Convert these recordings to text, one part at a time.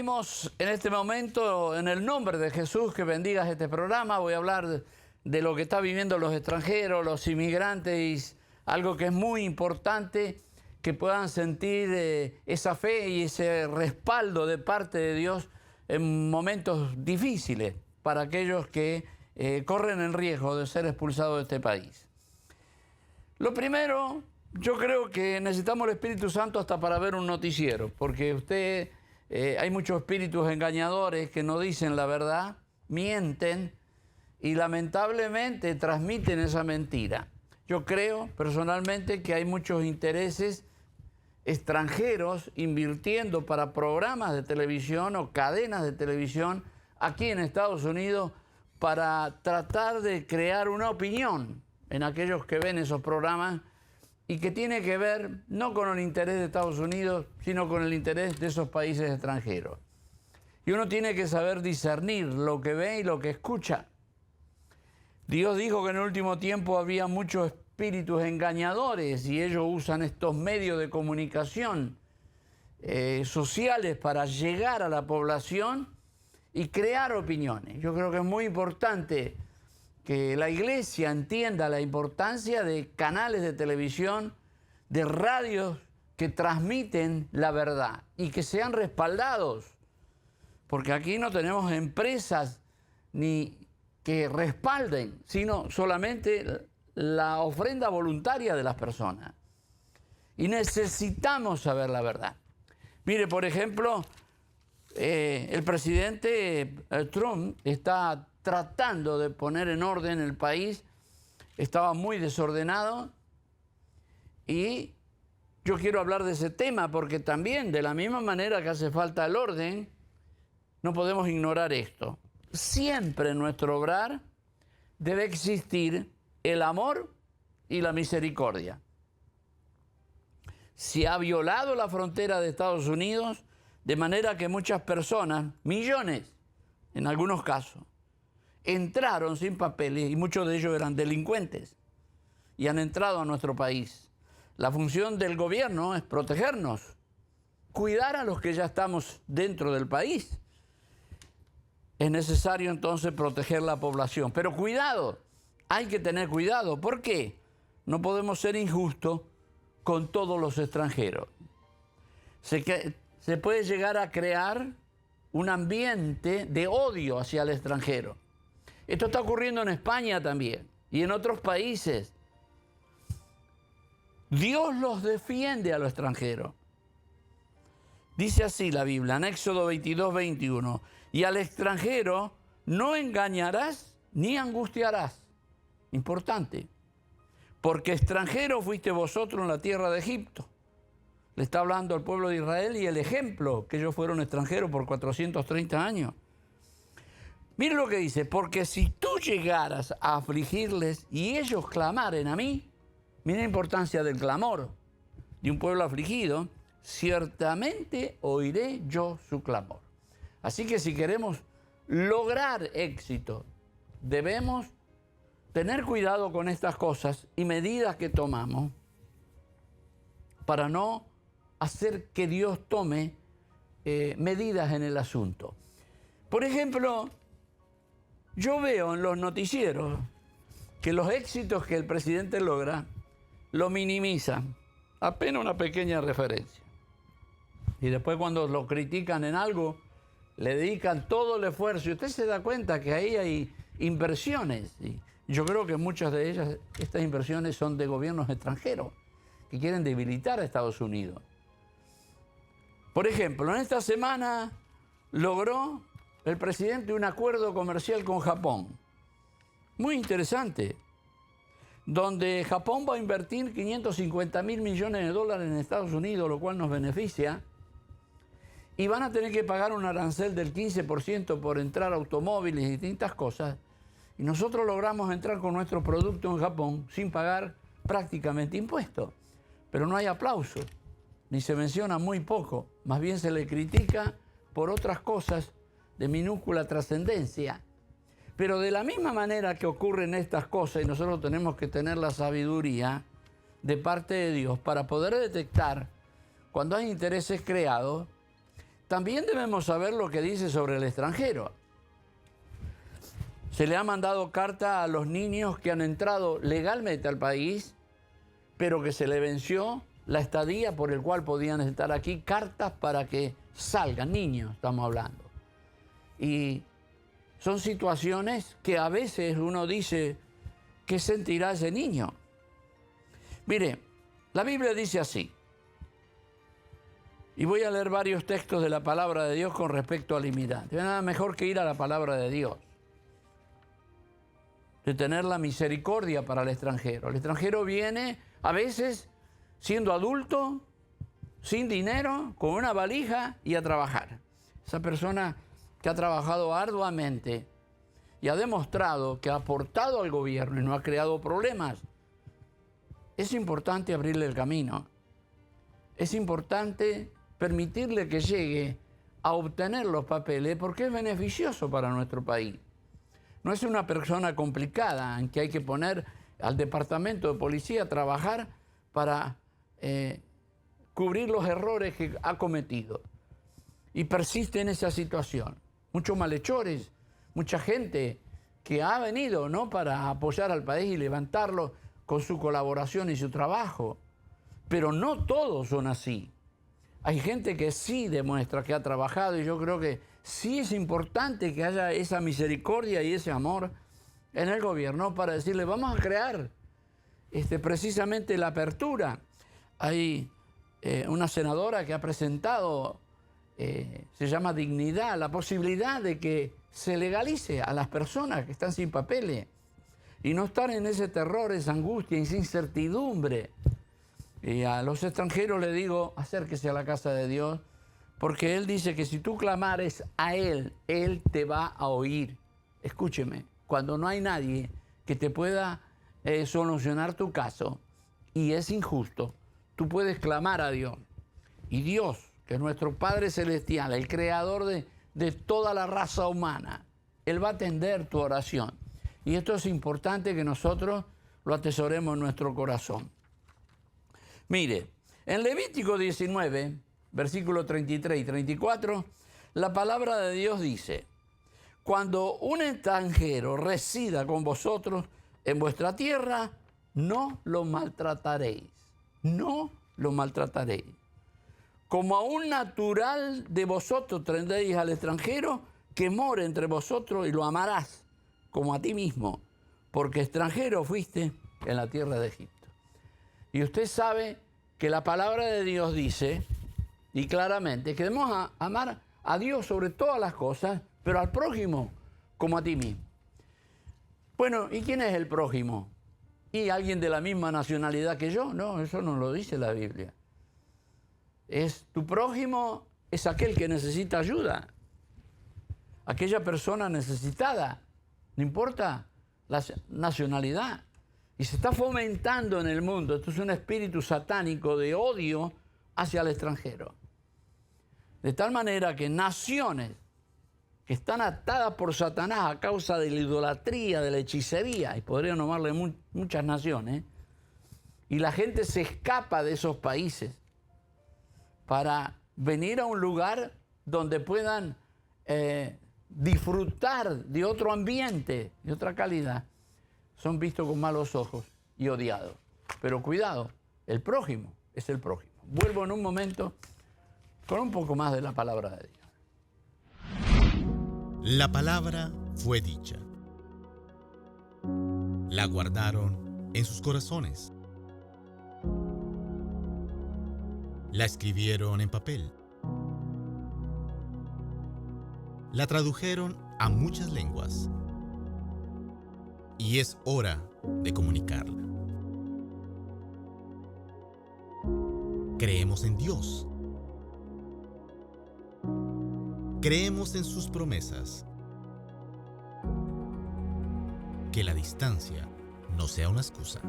pedimos en este momento, en el nombre de Jesús, que bendigas este programa. Voy a hablar de lo que están viviendo los extranjeros, los inmigrantes, y algo que es muy importante, que puedan sentir esa fe y ese respaldo de parte de Dios en momentos difíciles para aquellos que corren el riesgo de ser expulsados de este país. Lo primero, yo creo que necesitamos el Espíritu Santo hasta para ver un noticiero, porque hay muchos espíritus engañadores que no dicen la verdad, mienten y lamentablemente transmiten esa mentira. Yo creo personalmente que hay muchos intereses extranjeros invirtiendo para programas de televisión o cadenas de televisión aquí en Estados Unidos para tratar de crear una opinión en aquellos que ven esos programas y que tiene que ver no con el interés de Estados Unidos, sino con el interés de esos países extranjeros. Y uno tiene que saber discernir lo que ve y lo que escucha. Dios dijo que en el último tiempo había muchos espíritus engañadores y ellos usan estos medios de comunicación sociales para llegar a la población y crear opiniones. Yo creo que es muy importante que la iglesia entienda la importancia de canales de televisión, de radios que transmiten la verdad y que sean respaldados, porque aquí no tenemos empresas ni que respalden, sino solamente la ofrenda voluntaria de las personas. Y necesitamos saber la verdad. Mire, por ejemplo, el presidente Trump está tratando de poner en orden el país. Estaba muy desordenado y yo quiero hablar de ese tema porque también, de la misma manera que hace falta el orden, no podemos ignorar esto. Siempre en nuestro obrar debe existir el amor y la misericordia. Se ha violado la frontera de Estados Unidos de manera que muchas personas, millones en algunos casos, entraron sin papeles y muchos de ellos eran delincuentes y han entrado a nuestro país. La función del gobierno es protegernos, cuidar a los que ya estamos dentro del país. Es necesario entonces proteger la población. Pero cuidado, hay que tener cuidado. ¿Por qué? No podemos ser injustos con todos los extranjeros. Se puede llegar a crear un ambiente de odio hacia el extranjero. Esto está ocurriendo en España también y en otros países. Dios los defiende a los extranjeros. Dice así la Biblia, en Éxodo 22, 21. Y al extranjero no engañarás ni angustiarás. Importante. Porque extranjero fuiste vosotros en la tierra de Egipto. Le está hablando al pueblo de Israel y el ejemplo que ellos fueron extranjeros por 430 años. Mire lo que dice, porque si tú llegaras a afligirles y ellos clamaren a mí, mire la importancia del clamor de un pueblo afligido, ciertamente oiré yo su clamor. Así que si queremos lograr éxito, debemos tener cuidado con estas cosas y medidas que tomamos para no hacer que Dios tome medidas en el asunto. Por ejemplo, yo veo en los noticieros que los éxitos que el presidente logra lo minimizan, apenas una pequeña referencia. Y después cuando lo critican en algo, le dedican todo el esfuerzo. Y usted se da cuenta que ahí hay inversiones. Y yo creo que muchas de ellas, estas inversiones son de gobiernos extranjeros que quieren debilitar a Estados Unidos. Por ejemplo, en esta semana logró el presidente un acuerdo comercial con Japón. Muy interesante. Donde Japón va a invertir 550.000 millones de dólares en Estados Unidos, lo cual nos beneficia. Y van a tener que pagar un arancel del 15% por entrar automóviles y distintas cosas. Y nosotros logramos entrar con nuestro producto en Japón sin pagar prácticamente impuestos. Pero no hay aplauso, ni se menciona muy poco. Más bien se le critica por otras cosas de minúscula trascendencia. Pero de la misma manera que ocurren estas cosas, y nosotros tenemos que tener la sabiduría de parte de Dios para poder detectar cuando hay intereses creados, también debemos saber lo que dice sobre el extranjero. Se le ha mandado carta a los niños que han entrado legalmente al país, pero que se le venció la estadía por el cual podían estar aquí, cartas para que salgan, niños estamos hablando. Y son situaciones que a veces uno dice, ¿qué sentirá ese niño? Mire, la Biblia dice así, y voy a leer varios textos de la palabra de Dios con respecto al inmigrante. No hay nada mejor que ir a la palabra de Dios, de tener la misericordia para el extranjero. El extranjero viene a veces siendo adulto, sin dinero, con una valija y a trabajar. Esa persona que ha trabajado arduamente y ha demostrado que ha aportado al gobierno y no ha creado problemas, es importante abrirle el camino. Es importante permitirle que llegue a obtener los papeles porque es beneficioso para nuestro país. No es una persona complicada en que hay que poner al departamento de policía a trabajar para cubrir los errores que ha cometido. Y persiste en esa situación. Muchos malhechores, mucha gente que ha venido, ¿no?, para apoyar al país y levantarlo con su colaboración y su trabajo. Pero no todos son así. Hay gente que sí demuestra que ha trabajado y yo creo que sí es importante que haya esa misericordia y ese amor en el gobierno para decirle, vamos a crear precisamente la apertura. Hay una senadora que ha presentado, se llama Dignidad, la posibilidad de que se legalice a las personas que están sin papeles y no estar en ese terror, esa angustia, esa incertidumbre. Y a los extranjeros les digo, acérquese a la casa de Dios, porque Él dice que si tú clamares a Él, Él te va a oír. Escúcheme, cuando no hay nadie que te pueda solucionar tu caso y es injusto, tú puedes clamar a Dios. Y Dios, que es nuestro Padre Celestial, el creador de toda la raza humana, Él va a atender tu oración. Y esto es importante que nosotros lo atesoremos en nuestro corazón. Mire, en Levítico 19, versículos 33 y 34, la palabra de Dios dice, cuando un extranjero resida con vosotros en vuestra tierra, no lo maltrataréis, no lo maltrataréis. Como a un natural de vosotros tendréis al extranjero que more entre vosotros y lo amarás como a ti mismo, porque extranjero fuiste en la tierra de Egipto. Y usted sabe que la palabra de Dios dice, y claramente, que debemos amar a Dios sobre todas las cosas, pero al prójimo como a ti mismo. Bueno, ¿y quién es el prójimo? ¿Y alguien de la misma nacionalidad que yo? No, eso no lo dice la Biblia. Tu prójimo es aquel que necesita ayuda, aquella persona necesitada, no importa la nacionalidad. Y se está fomentando en el mundo, esto es un espíritu satánico de odio hacia el extranjero. De tal manera que naciones que están atadas por Satanás a causa de la idolatría, de la hechicería, y podría nombrarle muchas naciones, y la gente se escapa de esos países para venir a un lugar donde puedan disfrutar de otro ambiente, de otra calidad, son vistos con malos ojos y odiados. Pero cuidado, el prójimo es el prójimo. Vuelvo en un momento con un poco más de la palabra de Dios. La palabra fue dicha. La guardaron en sus corazones. La escribieron en papel. La tradujeron a muchas lenguas. Y es hora de comunicarla. Creemos en Dios. Creemos en sus promesas. Que la distancia no sea una excusa.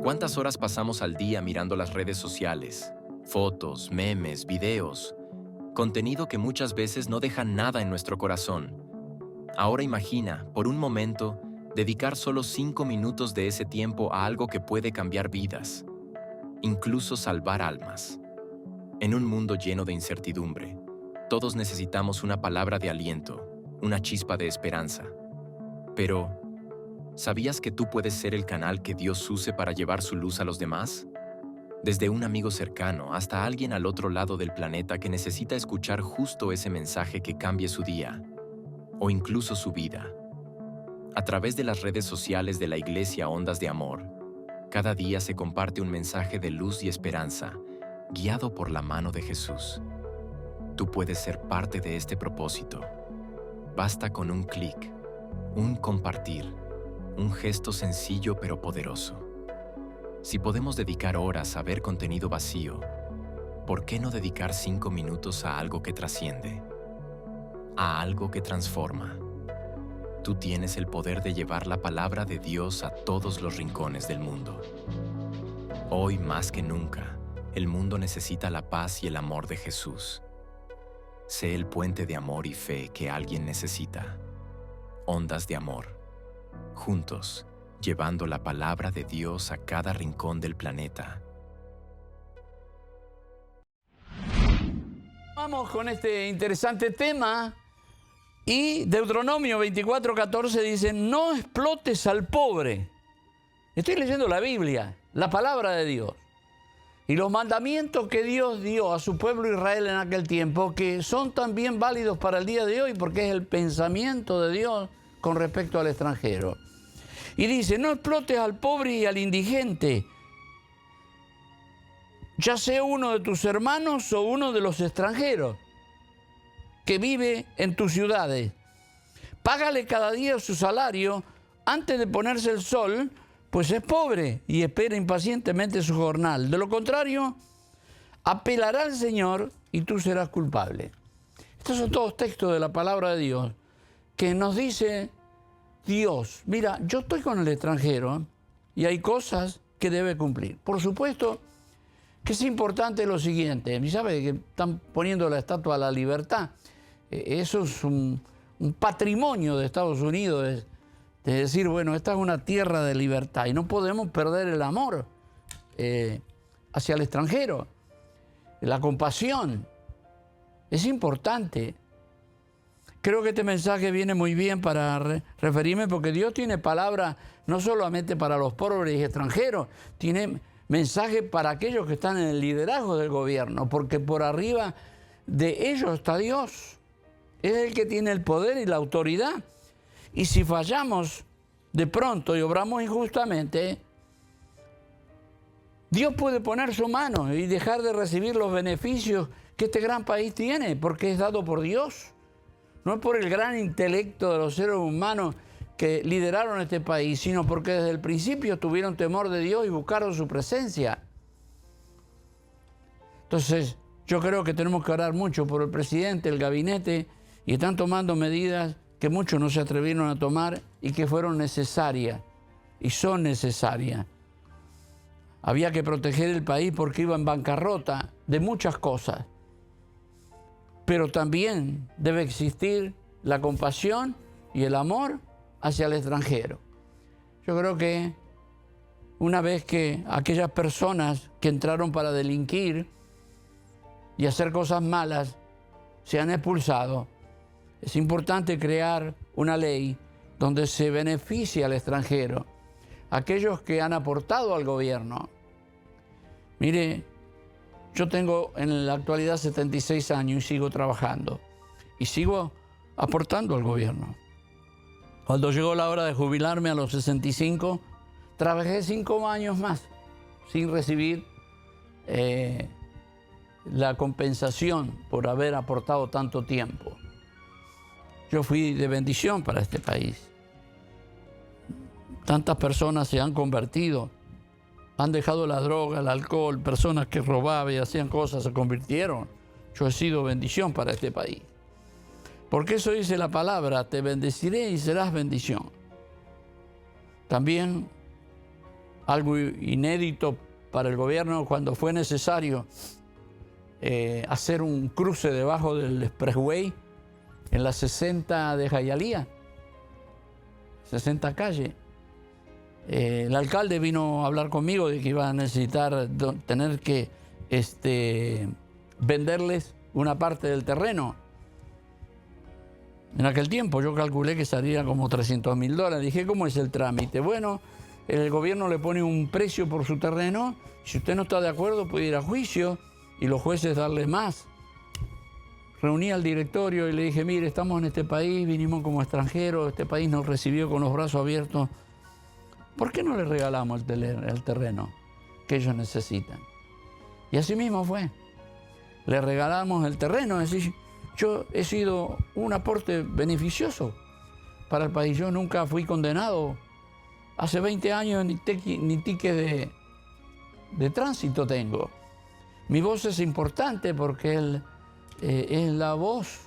¿Cuántas horas pasamos al día mirando las redes sociales? Fotos, memes, videos. contenido que muchas veces no deja nada en nuestro corazón. Ahora imagina, por un momento, dedicar solo 5 minutos de ese tiempo a algo que puede cambiar vidas, incluso salvar almas. En un mundo lleno de incertidumbre, todos necesitamos una palabra de aliento, una chispa de esperanza. Pero, ¿sabías que tú puedes ser el canal que Dios use para llevar su luz a los demás? Desde un amigo cercano hasta alguien al otro lado del planeta que necesita escuchar justo ese mensaje que cambie su día, o incluso su vida. A través de las redes sociales de la Iglesia Ondas de Amor, cada día se comparte un mensaje de luz y esperanza, guiado por la mano de Jesús. Tú puedes ser parte de este propósito. Basta con un clic, un compartir, un gesto sencillo pero poderoso. Si podemos dedicar horas a ver contenido vacío, ¿por qué no dedicar 5 minutos a algo que trasciende? A algo que transforma. Tú tienes el poder de llevar la palabra de Dios a todos los rincones del mundo. Hoy más que nunca, el mundo necesita la paz y el amor de Jesús. Sé el puente de amor y fe que alguien necesita. Ondas de Amor. Juntos, llevando la palabra de Dios a cada rincón del planeta. Vamos con este interesante tema. Y Deuteronomio 24:14 dice, no explotes al pobre. Estoy leyendo la Biblia, la palabra de Dios. Y los mandamientos que Dios dio a su pueblo Israel en aquel tiempo, que son también válidos para el día de hoy, porque es el pensamiento de Dios con respecto al extranjero. Y dice, no explotes al pobre y al indigente, ya sea uno de tus hermanos o uno de los extranjeros que vive en tus ciudades. Págale cada día su salario antes de ponerse el sol, pues es pobre y espera impacientemente su jornal. De lo contrario, apelará al Señor y tú serás culpable. Estos son todos textos de la palabra de Dios que nos dice Dios, mira, yo estoy con el extranjero y hay cosas que debe cumplir. Por supuesto que es importante lo siguiente, y sabe que están poniendo la Estatua de la Libertad. Eso es un patrimonio de Estados Unidos, de decir, bueno, esta es una tierra de libertad y no podemos perder el amor hacia el extranjero, la compasión. Es importante. Creo que este mensaje viene muy bien para referirme porque Dios tiene palabra no solamente para los pobres y extranjeros, tiene mensaje para aquellos que están en el liderazgo del gobierno, porque por arriba de ellos está Dios. Es el que tiene el poder y la autoridad. Y si fallamos de pronto y obramos injustamente, Dios puede poner su mano y dejar de recibir los beneficios que este gran país tiene, porque es dado por Dios. No es por el gran intelecto de los seres humanos que lideraron este país, sino porque desde el principio tuvieron temor de Dios y buscaron su presencia. Entonces, yo creo que tenemos que orar mucho por el presidente, el gabinete, y están tomando medidas que muchos no se atrevieron a tomar y que fueron necesarias y son necesarias. Había que proteger el país porque iba en bancarrota de muchas cosas. Pero también debe existir la compasión y el amor hacia el extranjero. Yo creo que una vez que aquellas personas que entraron para delinquir y hacer cosas malas se han expulsado, es importante crear una ley donde se beneficie al extranjero, aquellos que han aportado al gobierno. Mire, yo tengo en la actualidad 76 años y sigo trabajando y sigo aportando al gobierno. Cuando llegó la hora de jubilarme a los 65, trabajé 5 años más sin recibir la compensación por haber aportado tanto tiempo. Yo fui de bendición para este país. Tantas personas se han convertido, han dejado la droga, el alcohol, personas que robaban y hacían cosas se convirtieron. Yo he sido bendición para este país. Porque eso dice la palabra, te bendeciré y serás bendición. También algo inédito para el gobierno cuando fue necesario hacer un cruce debajo del expressway en la 60 de Hialeah, 60 calle. El alcalde vino a hablar conmigo de que iba a necesitar tener que venderles una parte del terreno. En aquel tiempo yo calculé que salía como $300.000. Dije, ¿cómo es el trámite? Bueno, el gobierno le pone un precio por su terreno. Si usted no está de acuerdo, puede ir a juicio y los jueces darle más. Reuní al directorio y le dije, mire, estamos en este país, vinimos como extranjeros, este país nos recibió con los brazos abiertos. ¿Por qué no le regalamos el terreno que ellos necesitan? Y así mismo fue. Le regalamos el terreno, es decir, yo he sido un aporte beneficioso para el país. Yo nunca fui condenado. Hace 20 años ni ticket de tránsito tengo. Mi voz es importante porque él es la voz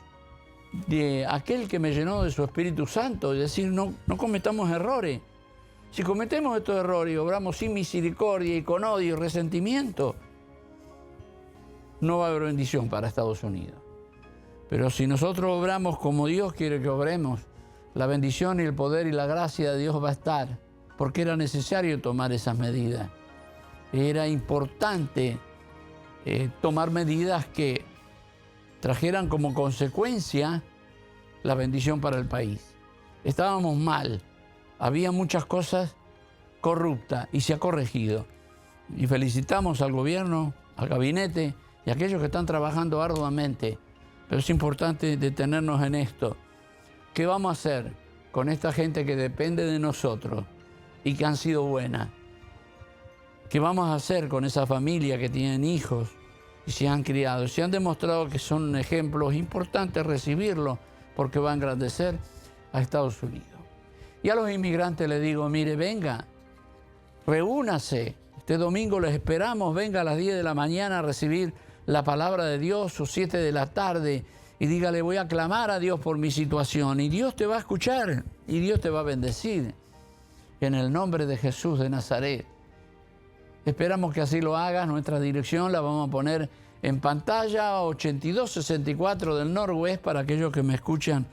de aquel que me llenó de su Espíritu Santo. Es decir, no cometamos errores. Si cometemos estos errores y obramos sin misericordia y con odio y resentimiento, no va a haber bendición para Estados Unidos. Pero si nosotros obramos como Dios quiere que obremos, la bendición y el poder y la gracia de Dios va a estar, porque era necesario tomar esas medidas. Era importante tomar medidas que trajeran como consecuencia la bendición para el país. Estábamos mal, había muchas cosas corruptas y se ha corregido. Y felicitamos al gobierno, al gabinete y a aquellos que están trabajando arduamente. Pero es importante detenernos en esto. ¿Qué vamos a hacer con esta gente que depende de nosotros y que han sido buenas? ¿Qué vamos a hacer con esa familia que tienen hijos y se han criado? Se han demostrado que son ejemplos importantes recibirlos porque va a engrandecer a Estados Unidos. Y a los inmigrantes les digo, mire, venga, reúnase. Este domingo les esperamos, venga a las 10 de la mañana a recibir la palabra de Dios o 7 de la tarde y dígale, voy a clamar a Dios por mi situación y Dios te va a escuchar y Dios te va a bendecir. En el nombre de Jesús de Nazaret. Esperamos que así lo hagas. Nuestra dirección la vamos a poner en pantalla, 8264 del Northwest, para aquellos que me escuchan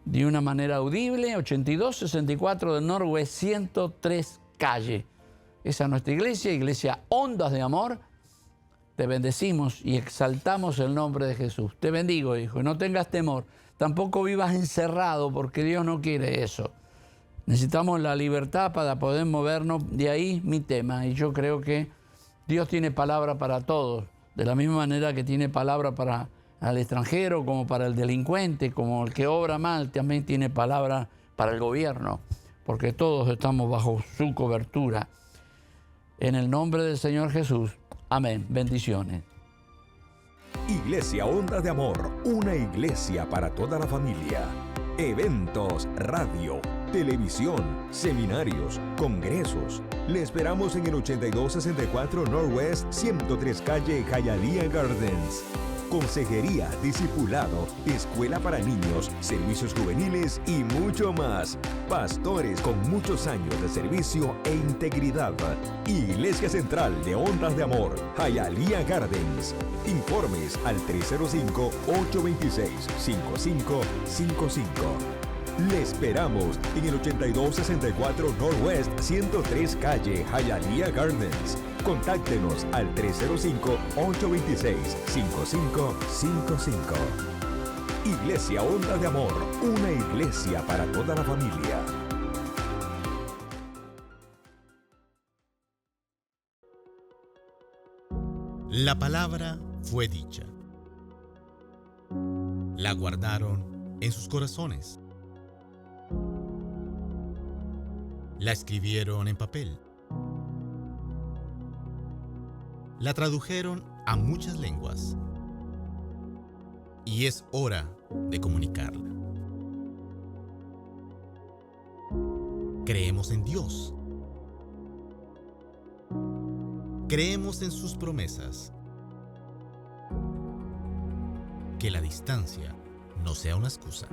de una manera audible, 8264 del Northwest, 103 calle. Esa es nuestra iglesia, Iglesia Ondas de Amor. Te bendecimos y exaltamos el nombre de Jesús. Te bendigo, hijo, y no tengas temor. Tampoco vivas encerrado, porque Dios no quiere eso. Necesitamos la libertad para poder movernos. De ahí mi tema. Y yo creo que Dios tiene palabra para todos. De la misma manera que tiene palabra para el extranjero, como para el delincuente, como el que obra mal, también tiene palabra para el gobierno. Porque todos estamos bajo su cobertura. En el nombre del Señor Jesús. Amén. Bendiciones. Iglesia Ondas de Amor, una iglesia para toda la familia. Eventos, radio, televisión, seminarios, congresos. Le esperamos en el 8264 Northwest 103 calle Hialeah Gardens. Consejería, discipulado, escuela para niños, servicios juveniles y mucho más. Pastores con muchos años de servicio e integridad. Iglesia Central de Ondas de Amor, Hialeah Gardens. Informes al 305-826-5555. Le esperamos en el 8264 Northwest 103 calle Hialeah Gardens. Contáctenos al 305-826-5555. Iglesia Ondas de Amor, una iglesia para toda la familia. La palabra fue dicha. La guardaron en sus corazones. La escribieron en papel. La tradujeron a muchas lenguas. Y es hora de comunicarla. Creemos en Dios. Creemos en sus promesas. Que la distancia no sea una excusa.